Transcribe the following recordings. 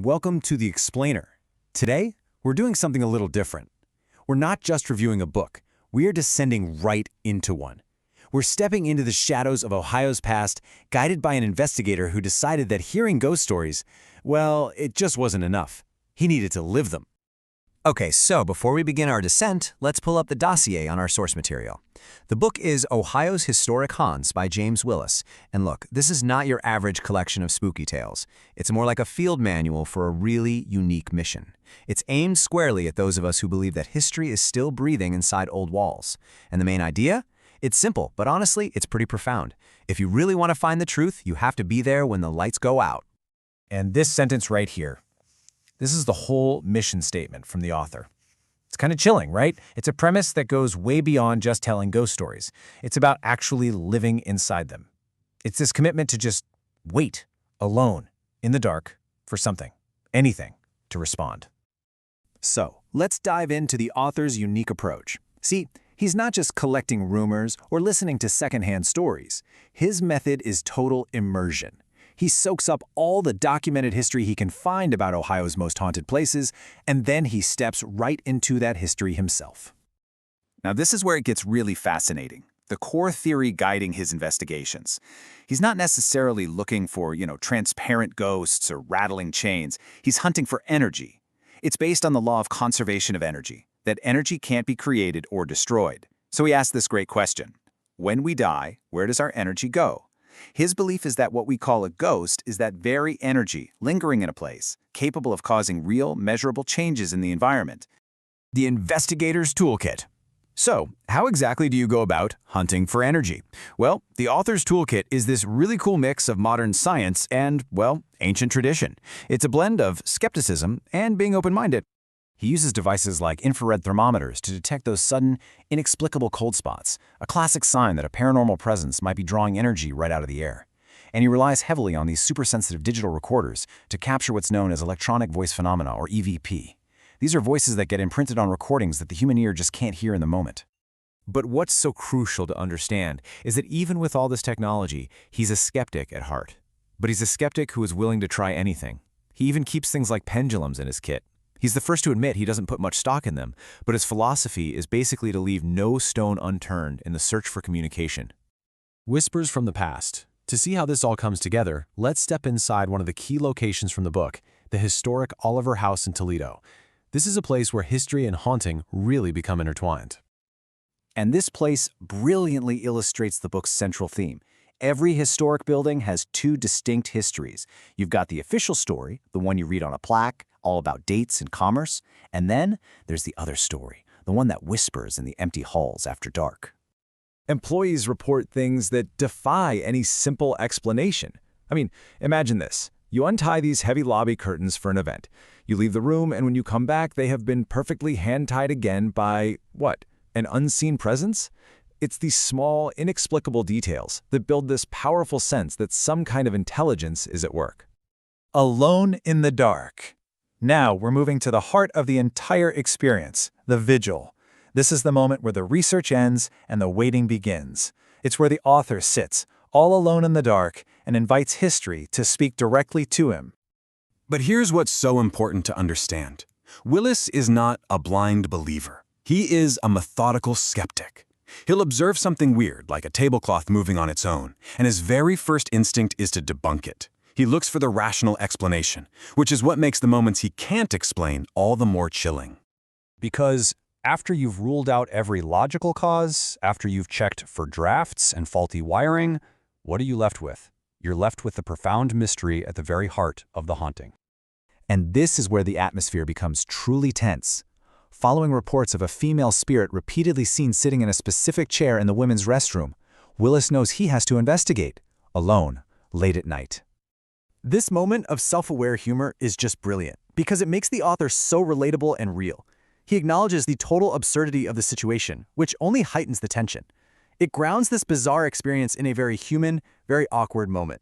Welcome to The Explainer. Today, we're doing something a little different. We're not just reviewing a book, we are descending right into one. We're stepping into the shadows of Ohio's past, guided by an investigator who decided that hearing ghost stories, well, it just wasn't enough. He needed to live them. Okay, so before we begin our descent, let's pull up the dossier on our source material. The book is Ohio's Historic Haunts by James Willis. And look, this is not your average collection of spooky tales. It's more like a field manual for a really unique mission. It's aimed squarely at those of us who believe that history is still breathing inside old walls. And the main idea? It's simple, but honestly, it's pretty profound. If you really want to find the truth, you have to be there when the lights go out. And this sentence right here. This is the whole mission statement from the author. It's kind of chilling, right? It's a premise that goes way beyond just telling ghost stories. It's about actually living inside them. It's this commitment to just wait, alone, in the dark, for something, anything, to respond. So, let's dive into the author's unique approach. See, he's not just collecting rumors or listening to secondhand stories. His method is total immersion. He soaks up all the documented history he can find about Ohio's most haunted places, and then he steps right into that history himself. Now, this is where it gets really fascinating. The core theory guiding his investigations. He's not necessarily looking for, transparent ghosts or rattling chains. He's hunting for energy. It's based on the law of conservation of energy, that energy can't be created or destroyed. So he asks this great question. When we die, where does our energy go? His belief is that what we call a ghost is that very energy lingering in a place, capable of causing real, measurable changes in the environment. The Investigator's Toolkit. So, how exactly do you go about hunting for energy? Well, the author's toolkit is this really cool mix of modern science and, well, ancient tradition. It's a blend of skepticism and being open-minded. He uses devices like infrared thermometers to detect those sudden, inexplicable cold spots, a classic sign that a paranormal presence might be drawing energy right out of the air. And he relies heavily on these super-sensitive digital recorders to capture what's known as electronic voice phenomena, or EVP. These are voices that get imprinted on recordings that the human ear just can't hear in the moment. But what's so crucial to understand is that even with all this technology, he's a skeptic at heart. But he's a skeptic who is willing to try anything. He even keeps things like pendulums in his kit. He's the first to admit he doesn't put much stock in them, but his philosophy is basically to leave no stone unturned in the search for communication. Whispers from the past. To see how this all comes together, let's step inside one of the key locations from the book, the historic Oliver House in Toledo. This is a place where history and haunting really become intertwined. And this place brilliantly illustrates the book's central theme. Every historic building has two distinct histories. You've got the official story, the one you read on a plaque, all about dates and commerce, and then there's the other story, the one that whispers in the empty halls after dark. Employees report things that defy any simple explanation. I mean, imagine this. You untie these heavy lobby curtains for an event. You leave the room, and when you come back, they have been perfectly hand-tied again by, what, an unseen presence? It's these small, inexplicable details that build this powerful sense that some kind of intelligence is at work. Alone in the dark. Now we're moving to the heart of the entire experience, the vigil. This is the moment where the research ends and the waiting begins. It's where the author sits, all alone in the dark, and invites history to speak directly to him. But here's what's so important to understand. Willis is not a blind believer. He is a methodical skeptic. He'll observe something weird, like a tablecloth moving on its own, and his very first instinct is to debunk it. He looks for the rational explanation, which is what makes the moments he can't explain all the more chilling. Because after you've ruled out every logical cause, after you've checked for drafts and faulty wiring, what are you left with? You're left with the profound mystery at the very heart of the haunting. And this is where the atmosphere becomes truly tense. Following reports of a female spirit repeatedly seen sitting in a specific chair in the women's restroom, Willis knows he has to investigate, alone, late at night. This moment of self-aware humor is just brilliant because it makes the author so relatable and real. He acknowledges the total absurdity of the situation, which only heightens the tension. It grounds this bizarre experience in a very human, very awkward moment.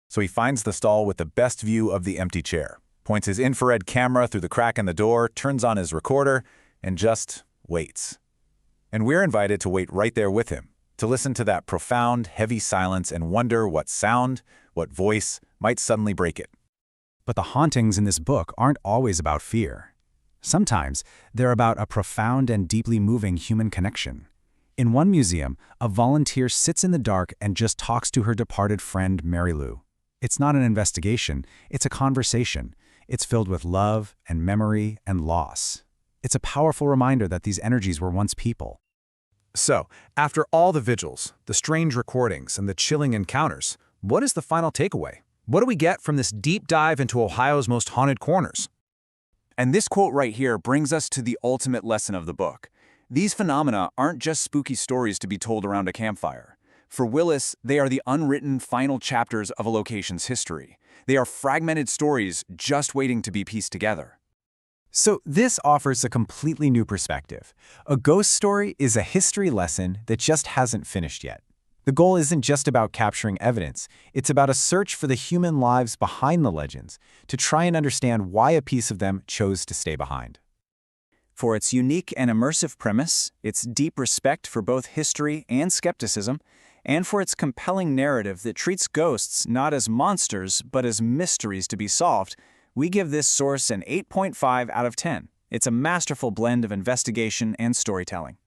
So he finds the stall with the best view of the empty chair, points his infrared camera through the crack in the door, turns on his recorder, and just waits. And we're invited to wait right there with him, to listen to that profound, heavy silence and wonder what sound, what voice might suddenly break it. But the hauntings in this book aren't always about fear. Sometimes they're about a profound and deeply moving human connection. In one museum, a volunteer sits in the dark and just talks to her departed friend Mary Lou. It's not an investigation, it's a conversation. It's filled with love and memory and loss. It's a powerful reminder that these energies were once people. So, after all the vigils, the strange recordings, and the chilling encounters, what is the final takeaway? What do we get from this deep dive into Ohio's most haunted corners? And this quote right here brings us to the ultimate lesson of the book. These phenomena aren't just spooky stories to be told around a campfire. For Willis, they are the unwritten final chapters of a location's history. They are fragmented stories just waiting to be pieced together. So this offers a completely new perspective. A ghost story is a history lesson that just hasn't finished yet. The goal isn't just about capturing evidence, it's about a search for the human lives behind the legends, to try and understand why a piece of them chose to stay behind. For its unique and immersive premise, its deep respect for both history and skepticism, and for its compelling narrative that treats ghosts not as monsters but as mysteries to be solved, we give this source an 8.5 out of 10. It's a masterful blend of investigation and storytelling.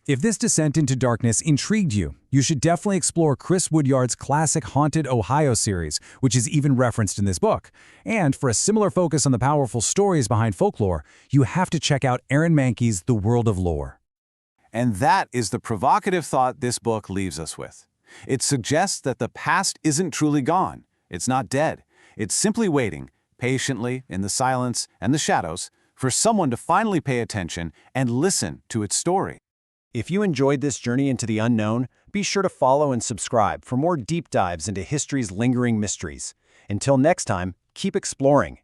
If this descent into darkness intrigued you, you should definitely explore Chris Woodyard's classic Haunted Ohio series, which is even referenced in this book. And for a similar focus on the powerful stories behind folklore, you have to check out Aaron Mahnke's The World of Lore. And that is the provocative thought this book leaves us with. It suggests that the past isn't truly gone. It's not dead. It's simply waiting, patiently, in the silence and the shadows, for someone to finally pay attention and listen to its story. If you enjoyed this journey into the unknown, be sure to follow and subscribe for more deep dives into history's lingering mysteries. Until next time, keep exploring